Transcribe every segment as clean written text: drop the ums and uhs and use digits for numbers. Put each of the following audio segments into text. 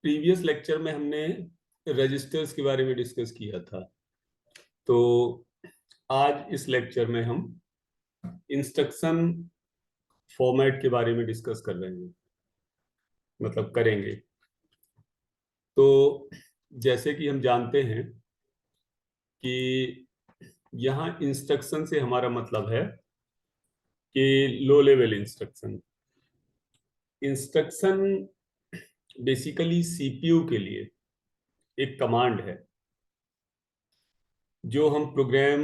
Previous lecture में हमने registers के बारे में डिस्कस किया था। तो आज इस लेक्चर में हम इंस्ट्रक्शन फॉर्मेट के बारे में डिस्कस कर रहे हैं, मतलब करेंगे। तो जैसे कि हम जानते हैं कि यहाँ इंस्ट्रक्शन से हमारा मतलब है कि low level instruction. Instruction basically CPU के लिए एक कमांड है जो हम प्रोग्राम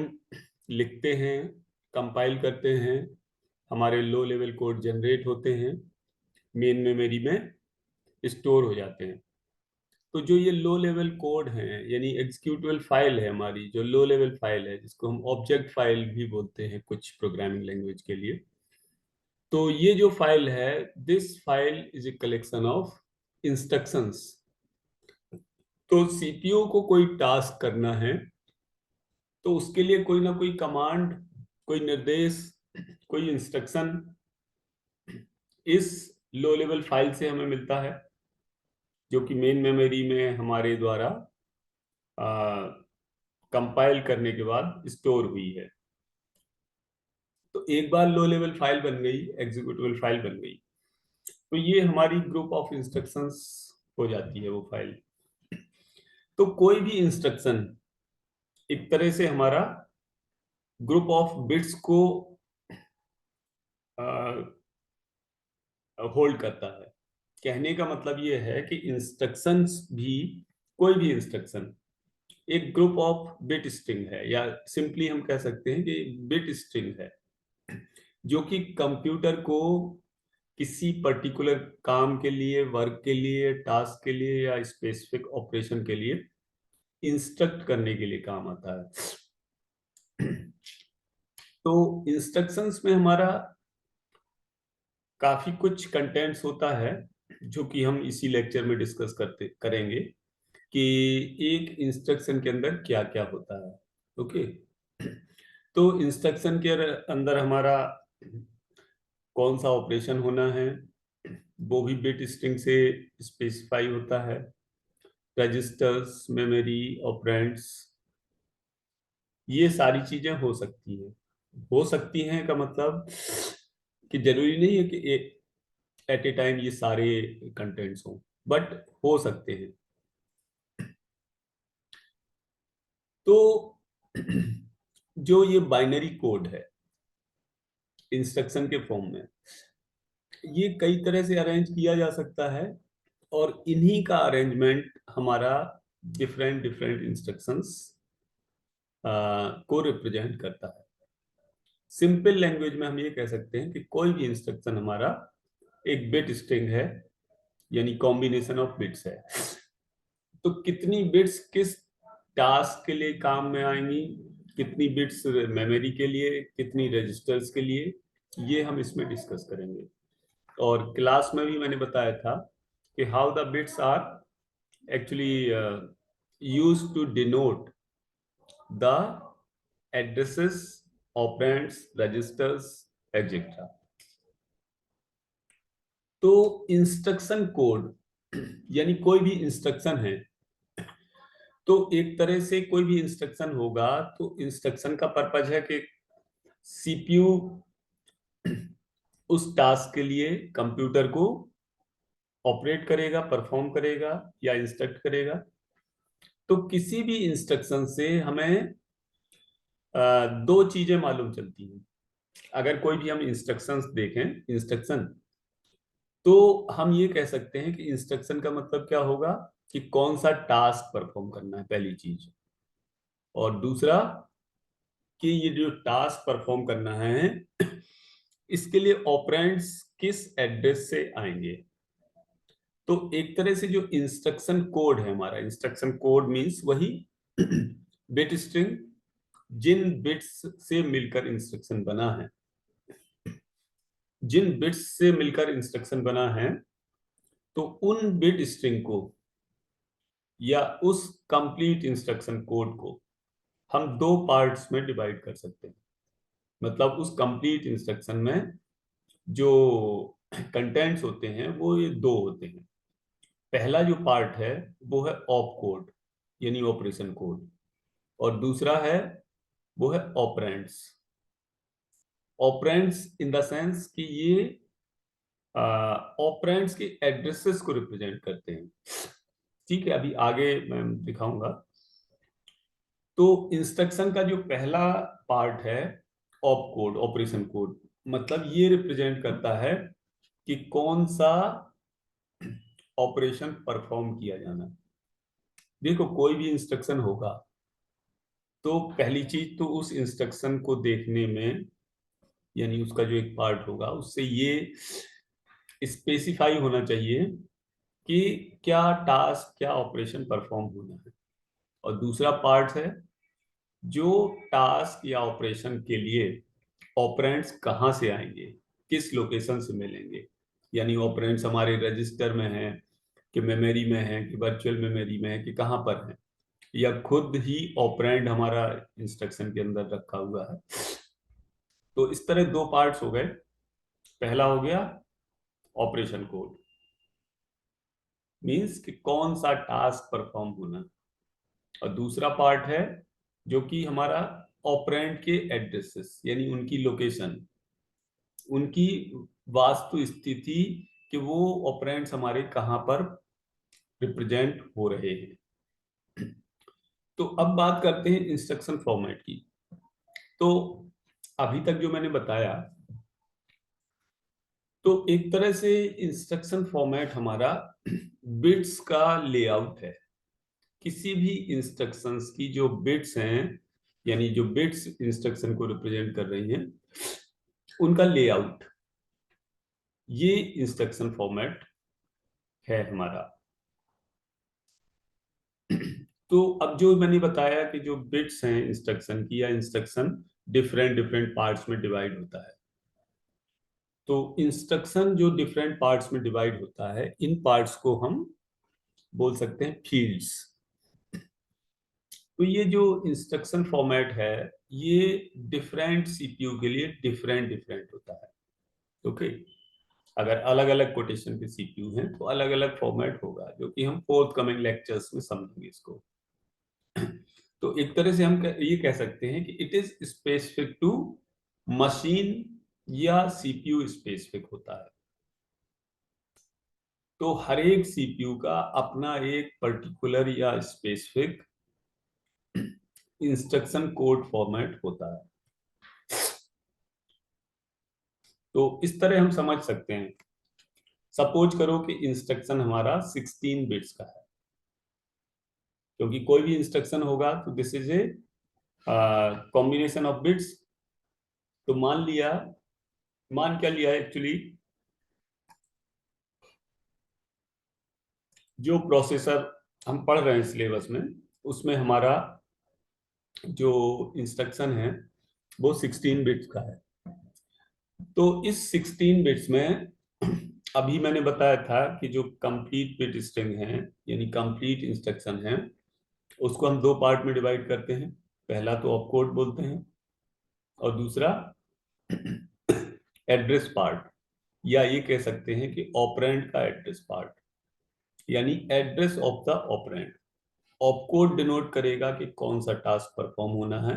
लिखते हैं, कंपाइल करते हैं, हमारे लो लेवल कोड जनरेट होते हैं, मेन मेमोरी में स्टोर हो जाते हैं। तो जो ये लो लेवल कोड है यानी एग्जीक्यूटेबल फाइल है, हमारी जो लो लेवल फाइल है जिसको हम ऑब्जेक्ट फाइल भी बोलते हैं कुछ प्रोग्रामिंग लैंग्वेज के लिए। तो ये जो फाइल है, this file is a collection of instructions. तो सीपीयू को कोई टास्क करना है तो उसके लिए कोई ना कोई कमांड, कोई निर्देश, कोई इंस्ट्रक्शन इस लो लेवल फाइल से हमें मिलता है, जो कि मेन मेमोरी में हमारे द्वारा कंपाइल करने के बाद स्टोर हुई है। तो एक बार लो लेवल फाइल बन गई, एग्जीक्यूटेबल फाइल बन गई, तो ये हमारी ग्रुप ऑफ इंस्ट्रक्शंस हो जाती है वो फाइल। तो कोई भी इंस्ट्रक्शन एक तरह से हमारा ग्रुप ऑफ बिट्स को होल्ड करता है। कहने का मतलब ये है कि इंस्ट्रक्शंस भी, कोई भी इंस्ट्रक्शन एक ग्रुप ऑफ बिट स्ट्रिंग है, या सिंपली हम कह सकते हैं कि बिट स्ट्रिंग है, जो कि कंप्यूटर को किसी पर्टिकुलर काम के लिए, वर्क के लिए, टास्क के लिए या स्पेसिफिक ऑपरेशन के लिए इंस्ट्रक्ट करने के लिए काम आता है। तो इंस्ट्रक्शंस में हमारा काफी कुछ कंटेंट्स होता है जो कि हम इसी लेक्चर में डिस्कस करेंगे कि एक इंस्ट्रक्शन के अंदर क्या क्या होता है। ओके, तो इंस्ट्रक्शन के अंदर हमारा कौन सा ऑपरेशन होना है वो भी बिट स्ट्रिंग से स्पेसिफाई होता है। रजिस्टर्स, मेमोरी, ऑपरेंड्स, ये सारी चीजें हो सकती हैं। हो सकती हैं का मतलब कि जरूरी नहीं है कि एट ए टाइम ये सारे कंटेंट्स हों, बट हो सकते हैं। तो जो ये बाइनरी कोड है इंस्ट्रक्शन के फॉर्म में, ये कई तरह से अरेंज किया जा सकता है, और इन्हीं का अरेंजमेंट हमारा डिफरेंट डिफरेंट इंस्ट्रक्शंस को रिप्रेजेंट करता है। सिंपल लैंग्वेज में हम ये कह सकते हैं कि कोई भी इंस्ट्रक्शन हमारा एक बिट स्ट्रिंग है, यानी कॉम्बिनेशन ऑफ बिट्स है। तो कितनी बिट्स किस टास्क के लिए काम में आएंगी, कितनी बिट्स मेमोरी के लिए, कितनी रजिस्टर्स के लिए, ये हम इसमें डिस्कस करेंगे। और क्लास में भी मैंने बताया था कि how the bits are actually used to denote the addresses, operands, registers, etcetera. तो इंस्ट्रक्शन कोड यानी कोई भी इंस्ट्रक्शन है, तो एक तरह से कोई भी इंस्ट्रक्शन होगा तो इंस्ट्रक्शन का पर्पज है कि सीपीयू उस टास्क के लिए कंप्यूटर को ऑपरेट करेगा, परफॉर्म करेगा या इंस्ट्रक्ट करेगा। तो किसी भी इंस्ट्रक्शन से हमें दो चीजें मालूम चलती हैं। अगर कोई भी हम इंस्ट्रक्शंस देखें, इंस्ट्रक्शन, तो हम ये कह सकते हैं कि इंस्ट्रक्शन का मतलब क्या होगा कि कौन सा टास्क परफॉर्म करना है, पहली चीज। और दूसरा कि ये जो टास्क परफॉर्म करना है इसके लिए ऑपरेंड्स किस एड्रेस से आएंगे। तो एक तरह से जो इंस्ट्रक्शन कोड है हमारा, इंस्ट्रक्शन कोड मींस वही बिट स्ट्रिंग जिन बिट्स से मिलकर इंस्ट्रक्शन बना है, जिन बिट्स से मिलकर इंस्ट्रक्शन बना है, तो उन बिट स्ट्रिंग को या उस कंप्लीट इंस्ट्रक्शन कोड को हम दो पार्ट्स में डिवाइड कर सकते हैं। मतलब उस कंप्लीट इंस्ट्रक्शन में जो कंटेंट्स होते हैं वो ये दो होते हैं। पहला जो पार्ट है वो है ऑप कोड यानी ऑपरेशन कोड, और दूसरा है वो है operands. Operands in the sense कि ये ऑपरेंड्स के एड्रेसेस को रिप्रेजेंट करते हैं। ठीक है, अभी आगे मैं दिखाऊंगा। तो इंस्ट्रक्शन का जो पहला पार्ट है ऑप कोड, ऑपरेशन कोड, मतलब ये रिप्रेजेंट करता है कि कौन सा ऑपरेशन परफॉर्म किया जाना। देखो, कोई भी इंस्ट्रक्शन होगा तो पहली चीज तो उस इंस्ट्रक्शन को देखने में, यानी उसका जो एक पार्ट होगा उससे ये स्पेसिफाई होना चाहिए कि क्या टास्क, क्या ऑपरेशन परफॉर्म होना है। और दूसरा पार्ट है जो टास्क या ऑपरेशन के लिए ऑपरेंड्स कहाँ से आएंगे, किस लोकेशन से मिलेंगे। यानी ऑपरेंड्स हमारे रजिस्टर में है कि मेमोरी में है कि वर्चुअल मेमोरी में है कि कहाँ पर है, या खुद ही ऑपरेंड हमारा इंस्ट्रक्शन के अंदर रखा हुआ है। तो इस तरह दो पार्ट्स हो गए। पहला हो गया ऑपरेशन कोड, मींस कि कौन सा टास्क परफॉर्म होना, और दूसरा पार्ट है जो कि हमारा ऑपरेंड के एड्रेसेस यानी उनकी लोकेशन, उनकी वास्तु स्थिति कि वो ऑपरेंड्स हमारे कहाँ पर रिप्रेजेंट हो रहे हैं। तो अब बात करते हैं इंस्ट्रक्शन फॉर्मेट की। तो अभी तक जो मैंने बताया, तो एक तरह से इंस्ट्रक्शन फॉर्मेट हमारा बिट्स का लेआउट है। किसी भी इंस्ट्रक्शंस की जो बिट्स हैं, यानी जो बिट्स इंस्ट्रक्शन को रिप्रेजेंट कर रही हैं, उनका लेआउट, ये इंस्ट्रक्शन फॉर्मेट है हमारा। तो अब जो मैंने बताया कि जो बिट्स हैं इंस्ट्रक्शन की, या इंस्ट्रक्शन डिफरेंट डिफरेंट पार्ट्स में डिवाइड होता है। तो इंस्ट्रक्शन जो डिफरेंट पार्ट्स में डिवाइड होता है, इन पार्ट्स को हम बोल सकते हैं फील्ड्स। तो ये जो इंस्ट्रक्शन फॉर्मेट है, ये डिफरेंट सीपीयू के लिए डिफरेंट डिफरेंट होता है। ओके, अगर अलग अलग कोटेशन के सीपीयू हैं तो अलग अलग फॉर्मेट होगा, जो कि हम फोर्थ कमिंग लेक्चर्स में समझेंगे इसको। तो एक तरह से हम ये कह सकते हैं कि it is specific to machine या सीपीयू स्पेसिफिक होता है। तो हर एक सीपीयू का अपना एक पर्टिकुलर या स्पेसिफिक इंस्ट्रक्शन कोड फॉर्मेट होता है। तो इस तरह हम समझ सकते हैं। सपोज करो कि इंस्ट्रक्शन हमारा 16 बिट्स का है, क्योंकि कोई भी इंस्ट्रक्शन होगा तो this is a combination of bits. तो मान क्या लिया एक्चुअली, जो प्रोसेसर हम पढ़ रहे हैं सिलेबस में, उसमें हमारा जो इंस्ट्रक्शन है वो 16 बिट्स का है। तो इस 16 बिट्स में अभी मैंने बताया था कि जो कंप्लीट बिट स्ट्रिंग है, यानी कंप्लीट इंस्ट्रक्शन है, उसको हम दो पार्ट में डिवाइड करते हैं। पहला तो ऑपकोड बोलते हैं, और दूसरा एड्रेस पार्ट, या ये कह सकते हैं कि ऑपरेंड का एड्रेस पार्ट, यानी address of the operand. Opcode denote करेगा कि कौन सा टास्क परफॉर्म होना है,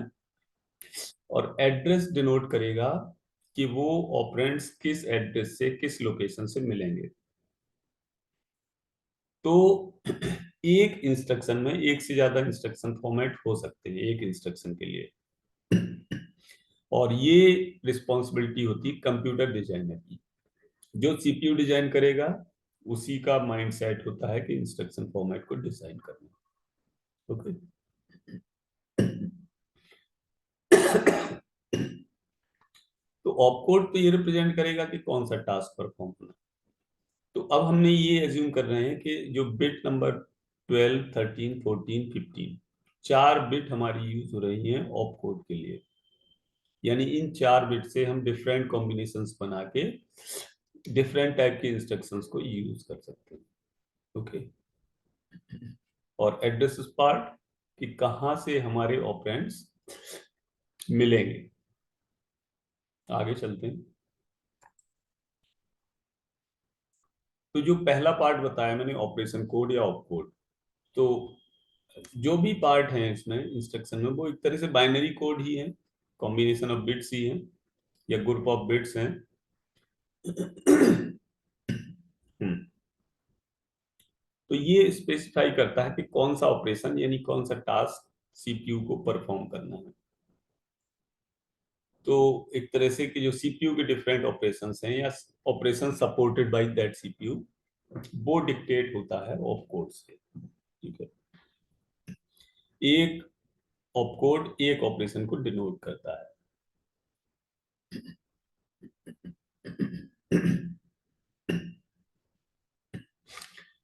और एड्रेस डिनोट करेगा कि वो ऑपरेंड्स किस एड्रेस से, किस लोकेशन से मिलेंगे। तो एक इंस्ट्रक्शन में एक से ज्यादा इंस्ट्रक्शन फॉर्मेट हो सकते हैं एक इंस्ट्रक्शन के लिए, और ये रिस्पॉन्सिबिलिटी होती है कंप्यूटर डिजाइनर की। जो सीपीयू डिजाइन करेगा उसी का माइंड सेट होता है कि इंस्ट्रक्शन फॉर्मेट को डिजाइन करना। ओके। तो ऑपकोड तो ये रिप्रेजेंट करेगा कि कौन सा टास्क परफॉर्म होना। तो अब हमने ये एज्यूम कर रहे हैं कि जो बिट नंबर 12, 13, 14, 15, चार बिट हमारी यूज हो रही हैं ऑपकोड के लिए। यानी इन चार बिट से हम डिफरेंट कॉम्बिनेशंस बना के डिफरेंट टाइप के इंस्ट्रक्शंस को यूज कर सकते हैं। ओके। और एड्रेस पार्ट कि कहां से हमारे ऑपरेंड्स मिलेंगे। आगे चलते हैं। तो जो पहला पार्ट बताया मैंने ऑपरेशन कोड या ऑप कोड, तो जो भी पार्ट है इसमें इंस्ट्रक्शन में वो एक तरह से बाइनरी कोड ही है, कॉम्बिनेशन ऑफ बिट्स ही है या ग्रुप ऑफ बिट्स हैं। तो ये स्पेसिफाई करता है कि कौन सा ऑपरेशन यानी कौन सा टास्क सीपीयू को परफॉर्म करना है। तो एक तरह से कि जो सीपीयू के डिफरेंट ऑपरेशंस हैं या operation supported by that CPU, वो डिक्टेट होता है ऑप कोड से। ठीक है, एक ऑप कोड एक ऑपरेशन को डिनोट करता है।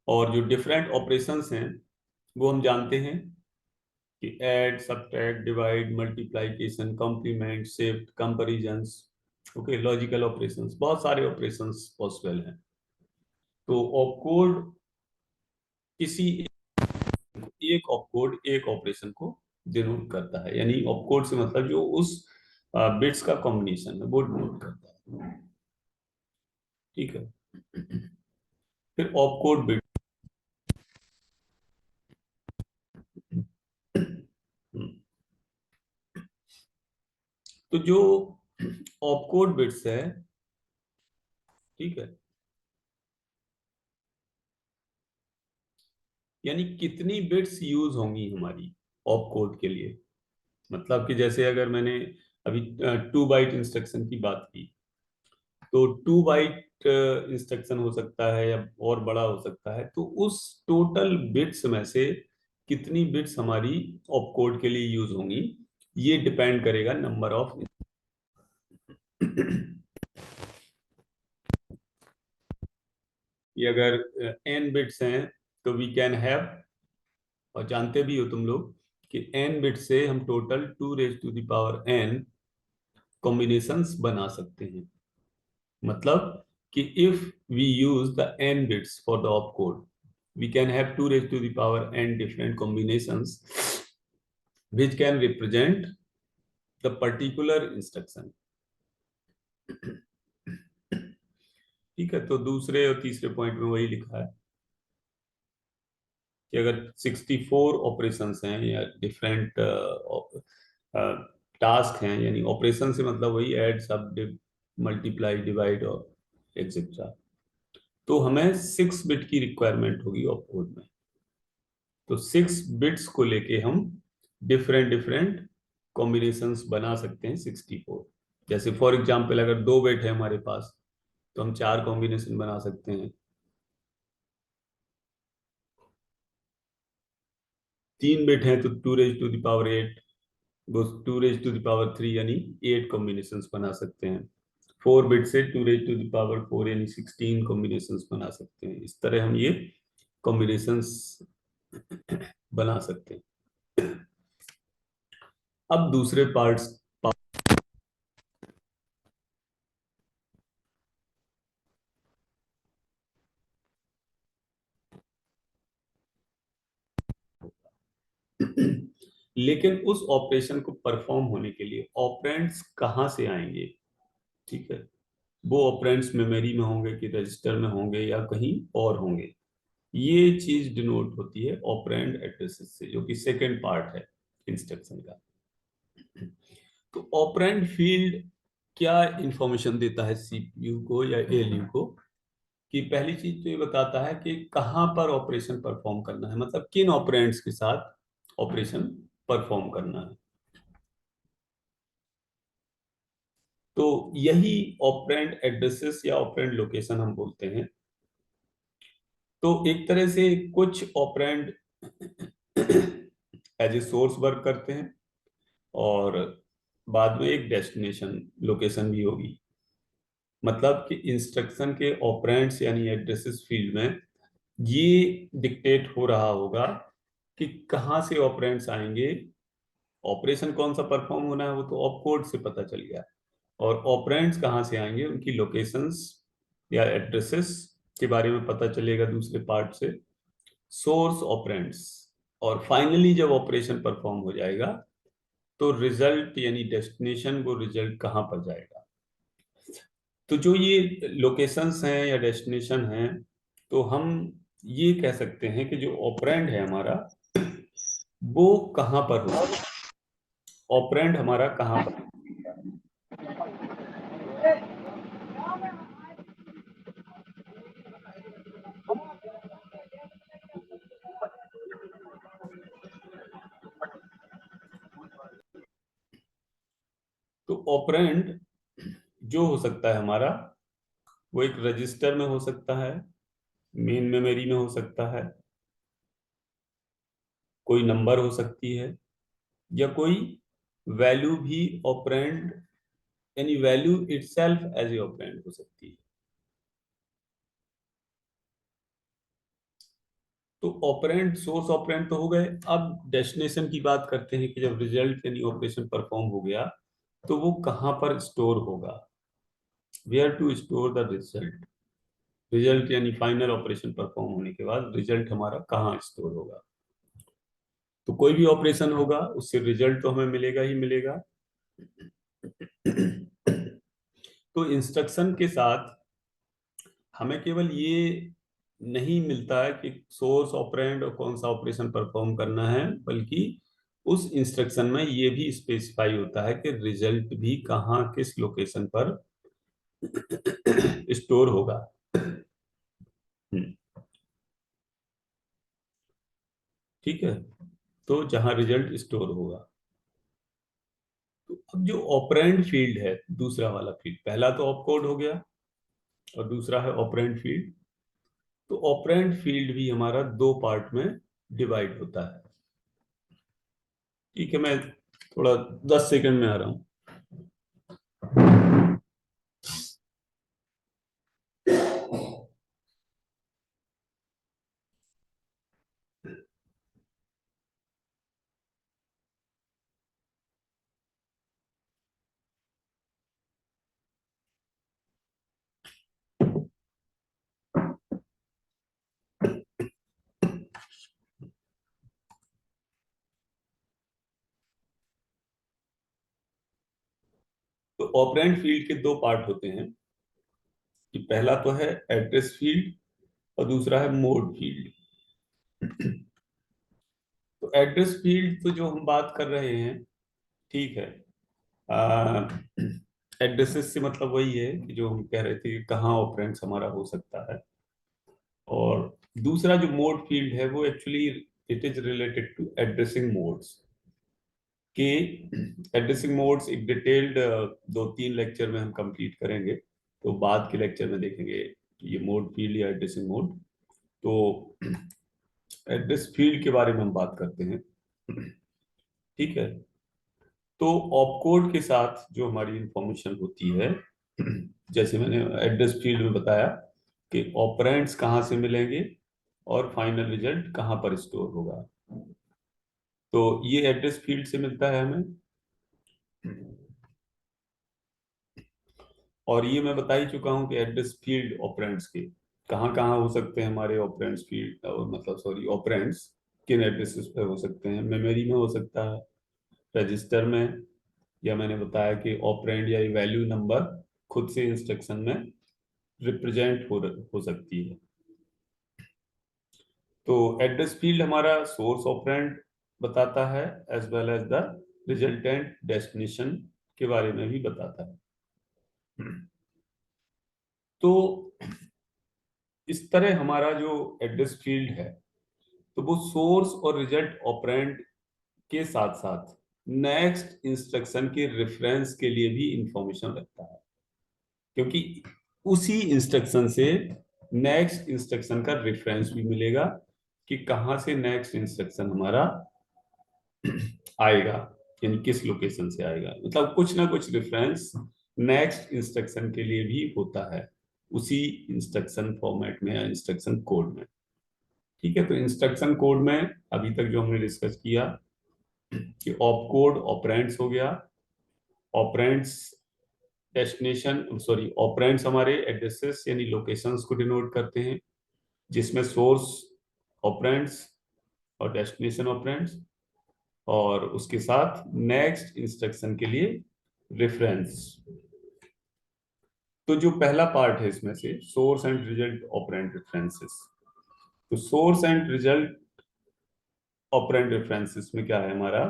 और जो डिफरेंट ऑपरेशंस हैं वो हम जानते हैं कि add, subtract, divide, multiplication, complement, shift, comparisons, okay, logical operations, बहुत सारे ऑपरेशंस पॉसिबल हैं। तो ऑपकोड किसी एक ऑपकोड एक ऑपरेशन को डिनोट करता है, यानी ऑपकोड से मतलब जो उस बिट्स का कॉम्बिनेशन है वो डिनोट करता है। ठीक है, फिर ऑपकोड बिट। तो जो ऑपकोड बिट्स है, ठीक है, यानी कितनी बिट्स यूज होंगी हमारी ऑपकोड के लिए। मतलब कि जैसे अगर मैंने अभी 2 बाइट इंस्ट्रक्शन की बात की, तो 2 बाइट इंस्ट्रक्शन हो सकता है या और बड़ा हो सकता है, तो उस टोटल बिट्स में से कितनी बिट्स हमारी ऑपकोड के लिए यूज होंगी, ये डिपेंड करेगा नंबर ऑफ। ये अगर n बिट्स हैं तो वी कैन हैव, और जानते भी हो तुम लोग कि n बिट से हम total 2 raised to the power n combinations बना सकते हैं। मतलब कि if we use the n bits for the opcode, we can have 2 raised to the power n different combinations which can represent the particular instruction। ठीक है, तो दूसरे और तीसरे पॉइंट में वही लिखा है कि अगर 64 ऑपरेशंस हैं या डिफरेंट टास्क हैं, यानी ऑपरेशन से मतलब वही ऐड, सब, मल्टीप्लाई, डिवाइड और एक्सेट्रा, तो हमें 6 बिट की रिक्वायरमेंट होगी ऑपकोड में। तो 6 बिट्स को लेके हम डिफरेंट डिफरेंट कॉम्बिनेशंस बना सकते हैं 64। जैसे फॉर एग्जांपल अगर 2 बिट है हमारे पास, तो हम 4 कॉम्बिनेशन बना सकते हैं। 3 बिट है तो 2 raised to the power 8, वो 2 raised to the power 3 यानी 8 कॉम्बिनेशंस बना सकते हैं। 4 बिट से 2 raised to the power 4 यानी 16 कॉम्बिनेशंस बना सकते हैं। इस तरह हम ये कॉम्बिनेशंस बना सकते हैं। अब दूसरे पार्ट्स, लेकिन उस ऑपरेशन को परफॉर्म होने के लिए ऑपरेंड्स कहाँ से आएंगे। ठीक है, वो ऑपरेंड्स मेमोरी में होंगे कि रजिस्टर में होंगे या कहीं और होंगे, ये चीज डिनोट होती है ऑपरेंड एड्रेसेस से, जो कि सेकंड पार्ट है इंस्ट्रक्शन का। तो ऑपरेंड फील्ड क्या इंफॉर्मेशन देता है सीपीयू को या एएलयू को, कि पहली चीज तो ये बताता है कि कहाँ पर ऑपरेशन परफॉर्म करना है, मतलब किन ऑपरेंड्स के साथ ऑपरेशन परफॉर्म करना है। तो यही ऑपरेंड एड्रेसेस या ऑपरेंड लोकेशन हम बोलते हैं। तो एक तरह से कुछ operand as a source work करते हैं और बाद में एक डेस्टिनेशन लोकेशन भी होगी। मतलब कि इंस्ट्रक्शन के ऑपरेंड्स यानी एड्रेसेस फील्ड में ये डिक्टेट हो रहा होगा कि कहाँ से ऑपरेंड्स आएंगे, ऑपरेशन कौन सा परफॉर्म होना है वो तो ऑपकोड से पता चल गया, और ऑपरेंड्स कहाँ से आएंगे उनकी लोकेशंस या एड्रेसेस के बारे में पता चलेगा दूसरे पार्ट से, सोर्स ऑपरेंड्स। और फाइनली जब ऑपरेशन परफॉर्म हो जाएगा तो रिजल्ट यानी डेस्टिनेशन, वो रिजल्ट कहाँ पर जाएगा। तो जो ये लोकेशंस हैं या डेस्टिनेशन हैं, तो हम ये कह सकते हैं कि जो ऑपरेंड है हमारा वो कहाँ पर हो सकता है, ऑपरेंड हमारा कहाँ पर हो सकता है। तो ऑपरेंड जो हो सकता है हमारा, वो एक रजिस्टर में हो सकता है, मेन मेमोरी में हो सकता है, कोई नंबर हो सकती है, या कोई वैल्यू भी ऑपरेंड, यानी value itself as a operand हो सकती है। तो ऑपरेंड, सोर्स ऑपरेंड तो हो गए। अब डेस्टिनेशन की बात करते हैं कि जब रिजल्ट यानी ऑपरेशन परफॉर्म हो गया तो वो कहाँ पर स्टोर होगा, where to store the result. Result यानी फाइनल ऑपरेशन परफॉर्म होने के बाद रिजल्ट हमारा कहाँ स्टोर होगा। तो कोई भी ऑपरेशन होगा उससे रिजल्ट तो हमें मिलेगा ही मिलेगा। तो इंस्ट्रक्शन के साथ हमें केवल ये नहीं मिलता है कि सोर्स ऑपरेंड और कौन सा ऑपरेशन परफॉर्म करना है, बल्कि उस इंस्ट्रक्शन में ये भी स्पेसिफाई होता है कि रिजल्ट भी कहाँ किस लोकेशन पर स्टोर होगा। हम्म, ठीक है। तो जहां रिजल्ट स्टोर होगा। तो अब जो ऑपरेंड फील्ड है, दूसरा वाला फील्ड, पहला तो ऑपकोड हो गया और दूसरा है ऑपरेंड फील्ड। तो ऑपरेंड फील्ड भी हमारा दो पार्ट में डिवाइड होता है। ठीक है, मैं थोड़ा 10 सेकंड में आ रहा हूँ। तो ऑपरेंड फील्ड के दो पार्ट होते हैं कि पहला तो है एड्रेस फील्ड और दूसरा है मोड फील्ड। तो एड्रेस फील्ड तो जो हम बात कर रहे हैं, ठीक है, एड्रेसेस से मतलब वही है कि जो हम कह रहे थे कि कहाँ ऑपरेंड्स हमारा हो सकता है। और दूसरा जो मोड फील्ड है वो actually it is related to addressing modes के। एड्रेसिंग मोड्स एक डिटेल्ड 2-3 लेक्चर में हम कंप्लीट करेंगे, तो बाद के लेक्चर में देखेंगे कि ये मोड फील्ड या एड्रेसिंग मोड। तो एड्रेस फील्ड के बारे में हम बात करते हैं। ठीक है। तो ऑपकोड के साथ जो हमारी इंफॉर्मेशन होती है, जैसे मैंने एड्रेस फील्ड में बताया कि ऑपरेंड्स कहाँ से मिलेंगे और फाइनल रिजल्ट कहाँ पर स्टोर होगा। तो ये एड्रेस फील्ड से मिलता है हमें। और ये मैं बता ही चुका हूँ कि एड्रेस फील्ड ऑपरेंड्स के कहाँ कहाँ हो सकते हैं हमारे ऑपरेंड्स फील्ड, मतलब सॉरी ऑपरेंड्स किन एड्रेसेस पे हो सकते हैं। मेमोरी में हो सकता है, रजिस्टर में, या मैंने बताया कि ऑपरेंड या वैल्यू नंबर खुद से इंस्ट्रक्शन में रिप्रेजेंट हो सकती है। तो एड्रेस फील्ड हमारा सोर्स ऑपरेंड बताता है, as well as the resultant destination के बारे में भी बताता है। तो इस तरह हमारा जो एड्रेस फील्ड है, तो वो सोर्स और रिजल्ट ऑपरेंड के साथ साथ नेक्स्ट इंस्ट्रक्शन के रेफरेंस के लिए भी इंफॉर्मेशन रखता है, क्योंकि उसी इंस्ट्रक्शन से नेक्स्ट इंस्ट्रक्शन का रेफरेंस भी मिलेगा कि कहाँ से नेक्स्ट इंस्ट्रक्शन हमारा आएगा, यानी किस लोकेशन से आएगा। मतलब कुछ ना कुछ रेफरेंस नेक्स्ट इंस्ट्रक्शन के लिए भी होता है उसी इंस्ट्रक्शन फॉर्मेट में या इंस्ट्रक्शन कोड में। ठीक है। तो इंस्ट्रक्शन कोड में अभी तक जो हमने डिस्कस किया कि ऑप कोड ऑपरेंड्स हो गया, ऑपरेंड्स डेस्टिनेशन सॉरी ऑपरेंड्स हमारे एड्रेसेस यानी लोकेशंस को डिनोट करते हैं, जिसमें सोर्स ऑपरेंड्स और डेस्टिनेशन ऑपरेंड्स, और उसके साथ नेक्स्ट इंस्ट्रक्शन के लिए रेफरेंस। तो जो पहला पार्ट है इसमें से source and result operand references, तो source and result operand references में क्या है हमारा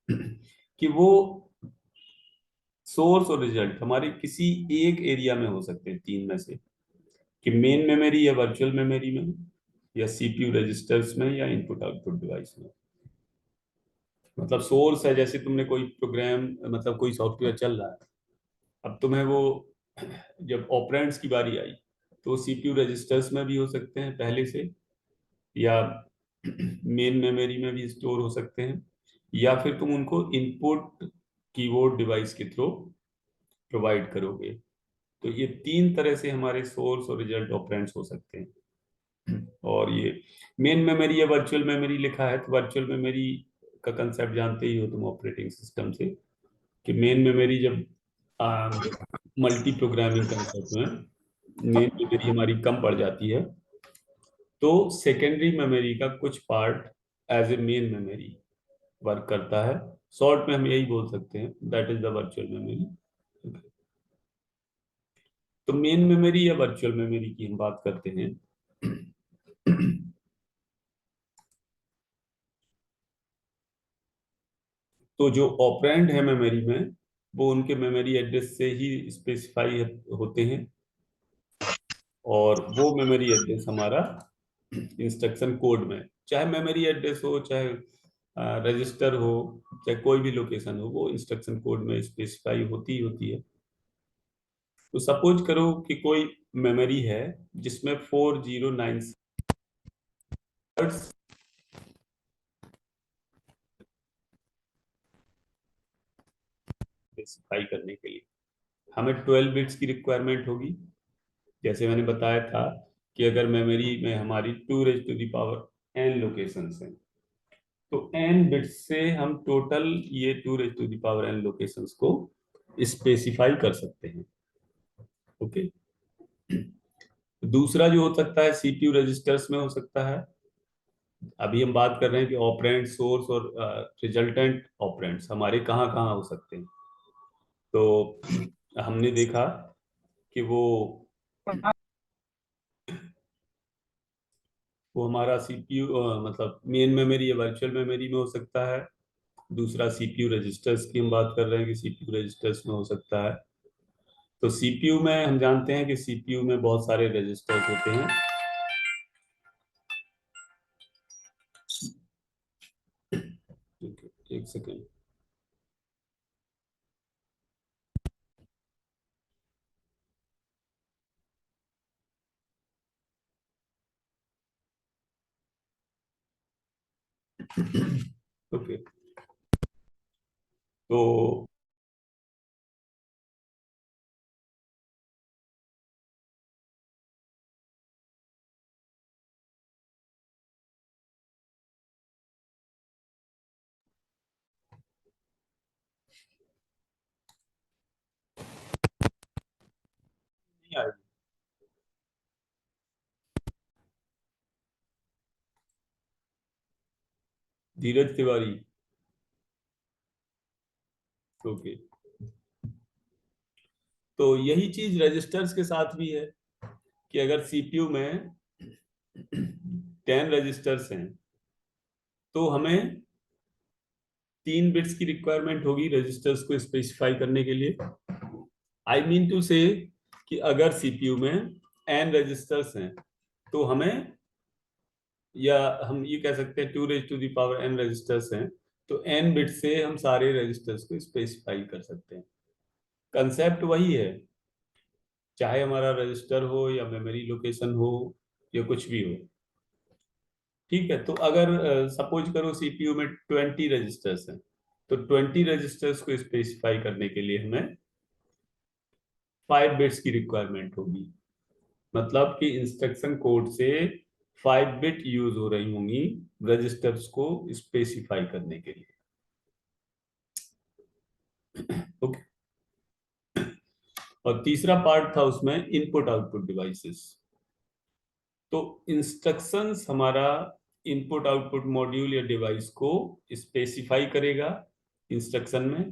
कि वो सोर्स और रिजल्ट हमारे किसी एक एरिया में हो सकते हैं, तीन में से, कि मेन मेमोरी या वर्चुअल मेमोरी में, या सीपीयू रजिस्टर्स में, या इनपुट आउटपुट डिवाइस में। मतलब सोर्स है, जैसे तुमने कोई प्रोग्राम, मतलब कोई सॉफ्टवेयर चल रहा है, अब तुम्हें वो जब ऑपरेंड्स की बारी आई तो सीपीयू रजिस्टर्स में भी हो सकते हैं पहले से, या मेन मेमोरी में भी स्टोर हो सकते हैं, या फिर तुम उनको इनपुट कीबोर्ड डिवाइस के थ्रू प्रोवाइड करोगे। तो ये तीन तरह से हमारे सोर्स और रिजल्ट ऑपरेंड्स हो सकते हैं। और ये मेन मेमोरी या वर्चुअल मेमोरी लिखा है, तो वर्चुअल मेमोरी का कंसेप्ट जानते ही हो तुम ऑपरेटिंग सिस्टम से, कि मेन मेमोरी जब मल्टी प्रोग्रामिंग कंसेप्ट में मेन मेमोरी हमारी कम पड़ जाती है, तो सेकेंडरी मेमोरी का कुछ part as a main memory work करता है। शॉर्ट में हम यही बोल सकते हैं, that is the virtual memory. तो मेन मेमोरी या वर्चुअल मेमोरी की हम बात करते हैं। तो जो ऑपरेंड है मेमोरी में, वो उनके मेमोरी एड्रेस से ही स्पेसिफाई होते हैं, और वो मेमोरी एड्रेस हमारा इंस्ट्रक्शन कोड में, चाहे मेमोरी एड्रेस हो, चाहे रजिस्टर हो, चाहे कोई भी लोकेशन हो, वो इंस्ट्रक्शन कोड में स्पेसिफाई होती ही होती है। तो सपोज करो कि कोई मेमोरी है जिसमें 4096 स्पेसिफाई करने के लिए हमें 12 बिट्स की रिक्वायरमेंट होगी। जैसे मैंने बताया था कि अगर मेमोरी में हमारी 2 raised to the power n locations हैं, तो n बिट्स से हम टोटल ये 2 raised to the power n locations को स्पेसिफाई कर सकते हैं। ओके। दूसरा जो हो सकता है सीपीयू रजिस्टर्स में हो सकता है। अभी हम बात कर रहे हैं कि ऑपरेंड, सोर्स और रिजल्टेंट ऑपरेंड्स हमारे कहाँ कहाँ हो सकते हैं। तो हमने देखा कि वो हमारा सीपीयू, मतलब मेन मेमोरी या वर्चुअल मेमोरी में हो सकता है। दूसरा सीपीयू रजिस्टर्स की हम बात कर रहे हैं कि सीपीयू रजिस्टर्स में हो सकता है। तो सीपीयू में हम जानते हैं कि सीपीयू में बहुत सारे रजिस्टर्स होते हैं। एक सेकेंड। ओके। तो नहीं आएगी। धीरज तिवारी। ओके। तो यही चीज रजिस्टर्स के साथ भी है, कि अगर सीपीयू में 10 रजिस्टर्स हैं, तो हमें 3 बिट्स की रिक्वायरमेंट होगी रजिस्टर्स को स्पेसिफाई करने के लिए। आई मीन टू से कि अगर सीपीयू में n रजिस्टर्स हैं, तो हमें, या हम ये कह सकते हैं 2 raised to the power n registers हैं, तो n बिट से हम सारे रजिस्टर्स को स्पेसिफाई कर सकते हैं। कंसेप्ट वही है, चाहे हमारा रजिस्टर हो या मेमोरी लोकेशन हो या कुछ भी हो। ठीक है। तो अगर सपोज करो सीपीयू में 20 रजिस्टर्स हैं, तो 20 रजिस्टर्स को स्पेसिफाई करने के लिए हमें 5 बिट्स की रिक्वायरमेंट होगी। मतलब कि इंस्ट्रक्शन कोड से 5 बिट यूज हो रही होंगी रजिस्टर्स को स्पेसिफाई करने के लिए। ओके। और तीसरा पार्ट था उसमें इनपुट आउटपुट डिवाइसेस। तो इंस्ट्रक्शंस हमारा इनपुट आउटपुट मॉड्यूल या डिवाइस को स्पेसिफाई करेगा इंस्ट्रक्शन में,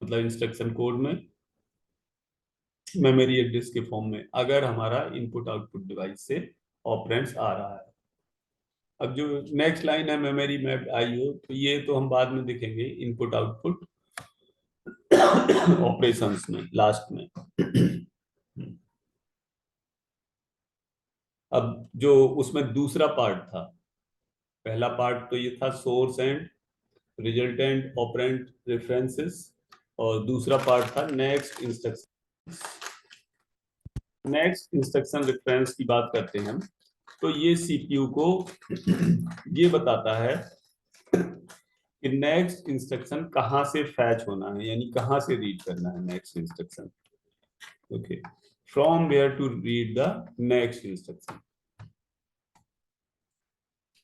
मतलब इंस्ट्रक्शन कोड में। मेमोरी एड्रेस के फॉर्म में, अगर हमारा इनपुट आउटपुट डिवाइस से ऑपरेंड्स आ रहा है। अब जो नेक्स्ट लाइन है मेमोरी मैप आईओ, तो ये तो हम बाद में देखेंगे इनपुट आउटपुट ऑपरेशंस में लास्ट में। अब जो उसमें दूसरा पार्ट था, पहला पार्ट तो ये था source and resultant operand references, और दूसरा पार्ट था next instruction. Next instruction reference की बात करते हैं हम, तो ये सीपीयू को ये बताता है कि नेक्स्ट इंस्ट्रक्शन कहां से फैच होना है, यानी कहां से रीड करना है next instruction. Okay, from where to read the next instruction.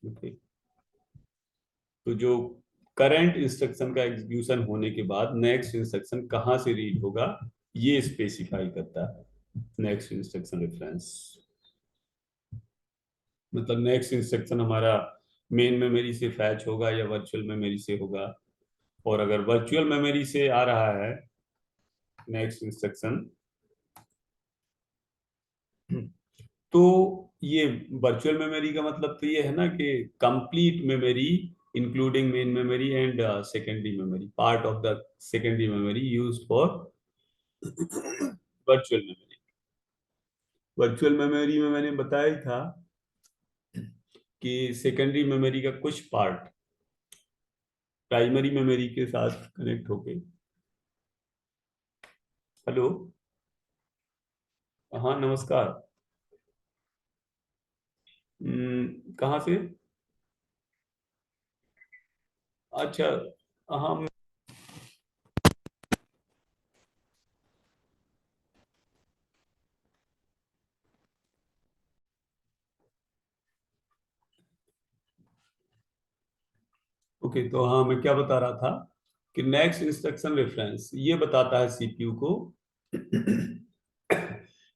Okay, तो जो करंट इंस्ट्रक्शन का एग्जीक्यूशन होने के बाद नेक्स्ट इंस्ट्रक्शन कहां से रीड होगा, ये स्पेसिफाई करता है नेक्स्ट इंस्ट्रक्शन रेफरेंस। मतलब नेक्स्ट इंस्ट्रक्शन हमारा मेन मेमोरी से फैच होगा या वर्चुअल मेमोरी से होगा, और अगर वर्चुअल मेमोरी से आ रहा है नेक्स्ट इंस्ट्रक्शन, तो ये वर्चुअल मेमोरी का मतलब तो ये है ना कि complete memory including main memory and secondary memory, part of the secondary memory used for virtual memory. Virtual memory में मैंने बताया ही था कि सेकेंडरी मेमोरी का कुछ पार्ट प्राइमरी मेमोरी के साथ कनेक्ट होके। हेलो, हाँ नमस्कार। कहाँ से? अच्छा, हाँ। ओके, तो हाँ मैं क्या बता रहा था कि नेक्स्ट इंस्ट्रक्शन रेफरेंस ये बताता है सीपीयू को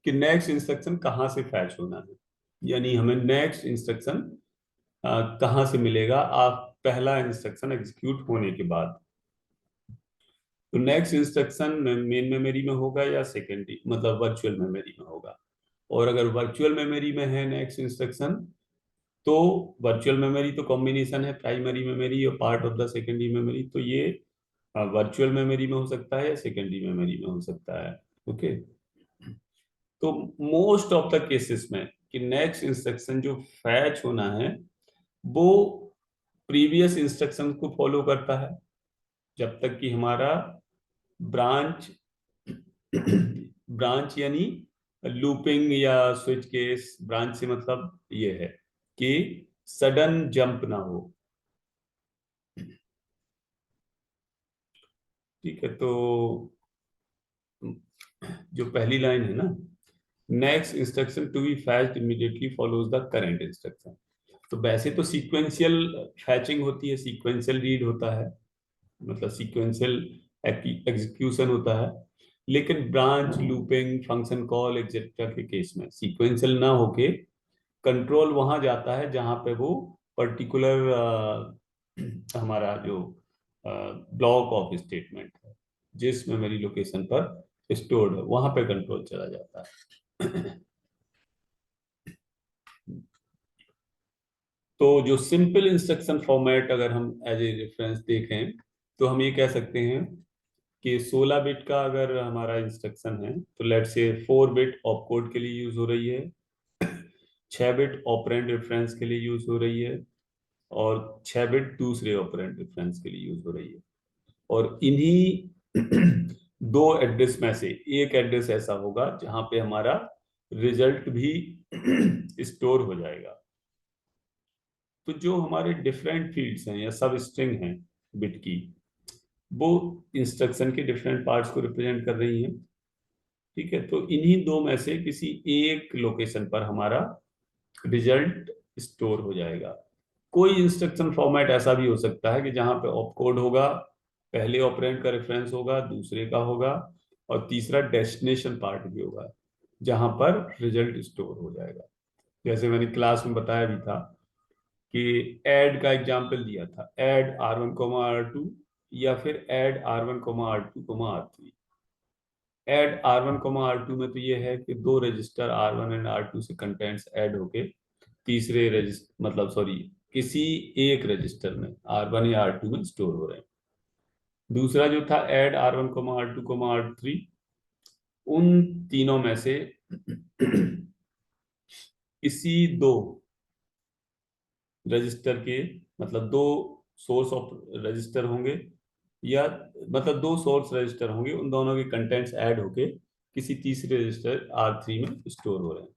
कि नेक्स्ट इंस्ट्रक्शन कहाँ से फैच होना है, यानी हमें नेक्स्ट इंस्ट्रक्शन कहाँ से मिलेगा आप पहला इंस्ट्रक्शन एग्जीक्यूट होने के बाद। तो नेक्स्ट इंस्ट्रक्शन मेन मेमोरी में होगा या सेकेंडरी मतलब वर्चुअल मेमोरी में होगा, और अगर वर्चुअल मेमोरी में है नेक्स्ट इंस्ट्रक्शन, तो वर्चुअल मेमोरी तो कॉम्बिनेशन है प्राइमरी मेमोरी और part of the secondary memory, तो ये वर्चुअल मेमोरी में हो सकता है या सेकेंडरी मेमोरी में हो सकता है। ओके, तो मोस्ट ऑफ द केसेस में कि नेक्स्ट इंस्ट्रक्शन जो फैच होना है वो प्रीवियस इंस्ट्रक्शन को फॉलो करता है, जब तक कि हमारा ब्रांच ब्रांच यानी लूपिंग या स्विच केस, ब्रांच से मतलब ये है कि सडन जंप ना हो। ठीक है, तो जो पहली लाइन है ना, next instruction to be fetched immediately follows the current instruction, तो वैसे तो सीक्वेंशियल फैचिंग होती है, सीक्वेंशियल रीड होता है, मतलब सीक्वेंशियल एग्जीक्यूशन होता है, लेकिन branch looping function call etcetera के केस में सीक्वेंशियल ना होके कंट्रोल वहां जाता है जहां पे वो पर्टिकुलर हमारा जो ब्लॉक ऑफ स्टेटमेंट है, जिस मेमोरी लोकेशन पर स्टोर्ड है वहां पे कंट्रोल चला जाता है। तो जो सिंपल इंस्ट्रक्शन फॉर्मेट अगर हम एज ए रेफरेंस देखें, तो हम ये कह सकते हैं कि 16 बिट का अगर हमारा इंस्ट्रक्शन है, तो लेट से 4 बिट ऑपकोड के लिए यूज हो रही है, 6 बिट ऑपरेंड रेफरेंस के लिए यूज हो रही है, और 6 बिट दूसरे ऑपरेंड रेफरेंस के लिए यूज हो रही है। और इन्हीं दो एड्रेस में से एक एड्रेस ऐसा होगा जहां पे हमारा रिजल्ट भी स्टोर हो जाएगा। तो जो हमारे डिफरेंट फील्ड्स हैं या सब स्ट्रिंग हैं बिट की, वो इंस्ट्रक्शन के डिफरेंट पार्ट्स को रिप्रेजेंट कर रही हैं। ठीक है, तो इन्हीं दो में से किसी एक लोकेशन पर हमारा रिजल्ट स्टोर हो जाएगा। कोई इंस्ट्रक्शन फॉर्मेट ऐसा भी हो सकता है कि जहां पे ऑपकोड होगा, पहले ऑपरेंड का रेफरेंस होगा, दूसरे का होगा, और तीसरा डेस्टिनेशन पार्ट भी होगा जहां पर रिजल्ट स्टोर हो जाएगा। जैसे मैंने क्लास में बताया भी था कि ऐड का एग्जाम्पल दिया था, ऐड R1 R2 या फिर add R1 R2 R3। Add R1 R2 में तो ये है कि दो रजिस्टर R1 एंड R2 से कंटेंट्स ऐड होके तीसरे रजिस्टर, मतलब सॉरी, किसी एक रजिस्टर में R1 या R2 में स्टोर हो रहे हैं। दूसरा जो था ऐड R1 R2 R3, उन तीनों में से किसी दो रजिस्टर के, मतलब दो सोर्स ऑफ रजिस्टर होंगे, या मतलब दो सोर्स रजिस्टर होंगे, उन दोनों के कंटेंट्स ऐड होके किसी तीसरे रजिस्टर R3 में स्टोर हो रहे हैं।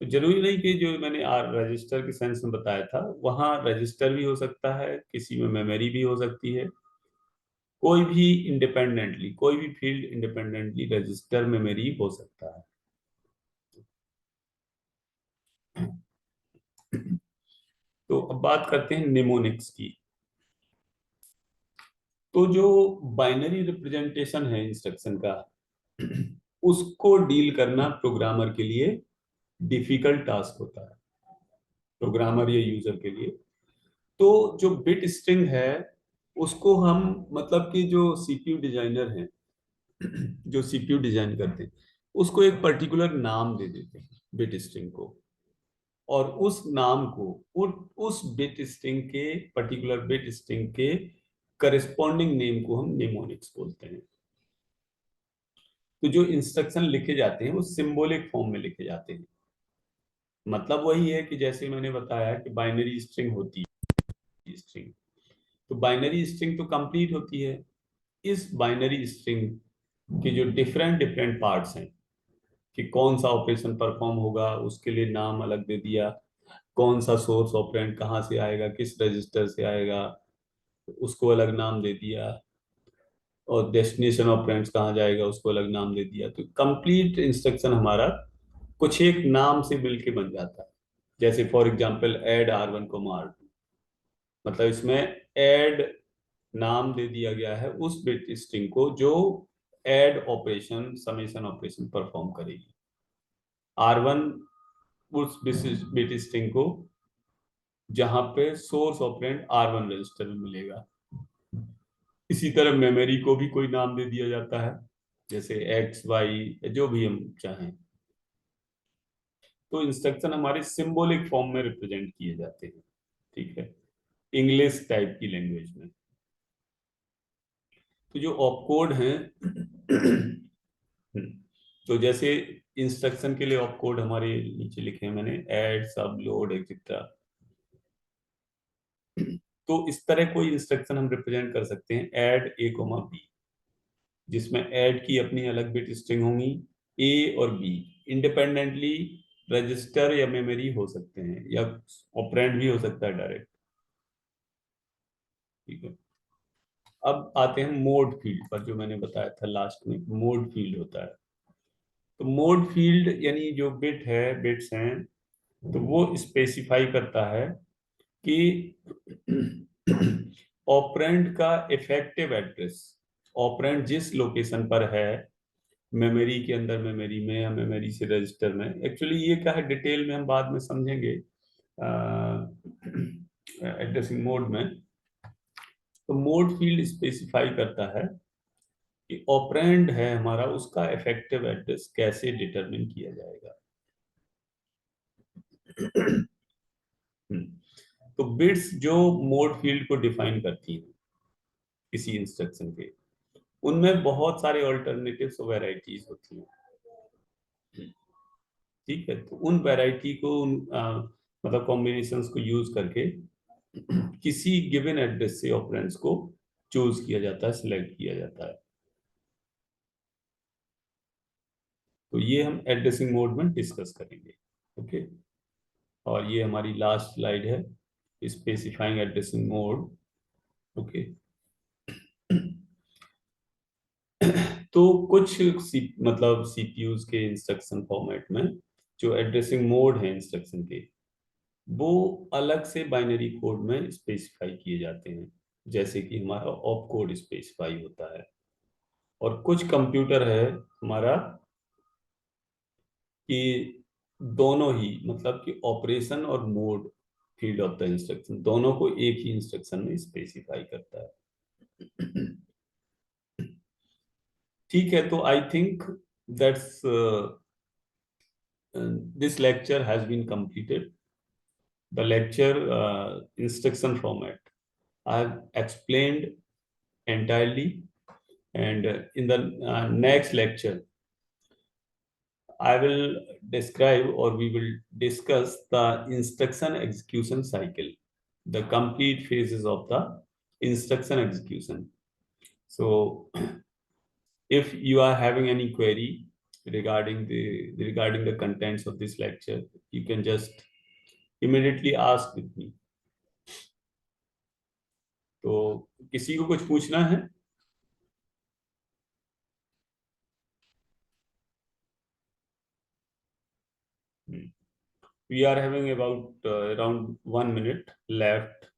तो जरूरी नहीं कि जो मैंने आर रजिस्टर के सेंस में बताया था वहां रजिस्टर भी हो सकता है, किसी में मेमोरी भी हो सकती है, कोई भी इंडिपेंडेंटली, कोई भी फील्ड इंडिपेंडेंटली रजिस्टर मेमोरी हो सकता है। तो अब बात करते हैं निमोनिक्स की। तो जो बाइनरी रिप्रेजेंटेशन है इंस्ट्रक्शन का, उसको डील करना प्रोग्रामर के लिए डिफिकल्ट टास्क होता है, प्रोग्रामर या यूजर के लिए। तो जो बिट स्ट्रिंग है उसको हम, मतलब कि जो सीपीयू डिजाइनर हैं, जो सीपीयू डिजाइन करते हैं, उसको एक पर्टिकुलर नाम दे देते हैं बिट स्ट्रिंग को, और उस नाम को उस बिट स्ट्रिंग के, पर्टिकुलर बिट स्ट्रिंग के करस्पॉन्डिंग नेम को हम निमोनिक्स बोलते हैं। तो जो इंस्ट्रक्शन लिखे जाते हैं वो सिंबॉलिक फॉर्म में लिखे जाते हैं। मतलब वही है कि जैसे मैंने बताया कि बाइनरी स्ट्रिंग होती है स्ट्रिंग, तो बाइनरी स्ट्रिंग तो कंप्लीट होती है। इस बाइनरी स्ट्रिंग के जो डिफरेंट डिफरेंट पार्ट्स हैं, कि कौन सा ऑपरेशन परफॉर्म होगा उसके लिए नाम अलग दे दिया, कौन सा सोर्स ऑपरेंड कहाँ से आएगा, किस रजिस्टर से आएगा, उसको अलग नाम दे दिया, और डेस्टिनेशन ऑपरेंड्स कहाँ जाएगा उसको अलग नाम दे दिया। तो कंप्लीट इंस्ट्रक्शन हमारा कुछ एक नाम से मिलके बन जाता है। जैसे for example add R1 R2, मतलब इसमें ऐड नाम दे दिया गया है उस बिट स्ट्रिंग को जो add operation, summation operation perform करेगी। R1 उस बिट स्ट्रिंग को जहां पे सोर्स ऑपरेंड R1 रजिस्टर में मिलेगा। इसी तरह मेमोरी को भी कोई नाम दे दिया जाता है, जैसे एक्स वाई, जो भी हम चाहें। तो इंस्ट्रक्शन हमारे सिंबॉलिक फॉर्म में रिप्रेजेंट किए जाते हैं, ठीक है, इंग्लिश टाइप की लैंग्वेज में। तो जो ऑपकोड हैं तो जैसे इंस्ट्रक्शन के लिए ऑपकोड हमारे नीचे लिखे हैं मैंने, ऐड, सब, लोड, एक्सेट्रा। तो इस तरह कोई इंस्ट्रक्शन हम रिप्रेजेंट कर सकते हैं, ऐड A, B, जिसमें ऐड की अपनी अलग बिट स्ट्रिंग होंगी, ए और बी इंडिपेंडेंटली रजिस्टर या मेमोरी हो सकते हैं, या ऑपरेंड भी हो सकता है डायरेक्ट, ठीक है। अब आते हैं मोड फील्ड पर, जो मैंने बताया था लास्ट में मोड फील्ड होता है। तो मोड फील्ड यानी जो बिट है, बिट्स हैं, तो वो स्पेसिफाई करता है कि ऑपरेंड का इफेक्टिव एड्रेस, ऑपरेंड जिस लोकेशन पर है, मेमोरी के अंदर, मेमोरी में या मेमोरी से रजिस्टर में, एक्चुअली ये क्या है डिटेल में हम बाद में समझेंगे एड्रेसिंग मोड में। तो मोड फील्ड स्पेसिफाई करता है कि ऑपरेंड है हमारा, उसका इफेक्टिव एड्रेस कैसे डिटरमिन किया जाएगा। तो बिट्स जो मोड फील्ड को डिफाइन करती हैं किसी इंस्ट्रक्शन के, उनमें बहुत सारे ऑल्टरनेटिव्स और वेराइटीज होती हैं, ठीक है। तो उन वैरायटी को, मतलब कॉम्बिनेशंस को यूज करके किसी गिवन एड्रेस से ऑपरेंड्स को चूज किया जाता है, सिलेक्ट किया जाता है। तो ये हम एड्रेसिंग मोड में डिस्कस करेंगे, ओके। और ये हमारी लास्ट स्लाइड है, स्पेसिफाइंग एड्रेसिंग मोड, ओके। तो कुछ मतलब सीपीयूज के इंस्ट्रक्शन फॉर्मेट में जो एड्रेसिंग मोड है इंस्ट्रक्शन के, वो अलग से बाइनरी कोड में स्पेसिफाई किए जाते हैं, जैसे कि हमारा ऑप कोड स्पेसिफाई होता है। और कुछ कंप्यूटर है हमारा कि दोनों ही, मतलब कि ऑपरेशन और mode field of the instruction दोनों को एक ही इंस्ट्रक्शन में स्पेसिफाई करता है। ठीक है, तो I think that's this lecture has been completed. The lecture instruction format I have explained entirely, and in the next lecture I will describe, or we will discuss, the instruction execution cycle, the complete phases of the instruction execution. So if you are having any query regarding the contents of this lecture, you can just immediately ask with me. तो किसी को कुछ पूछना है? We are having about around 1 minute left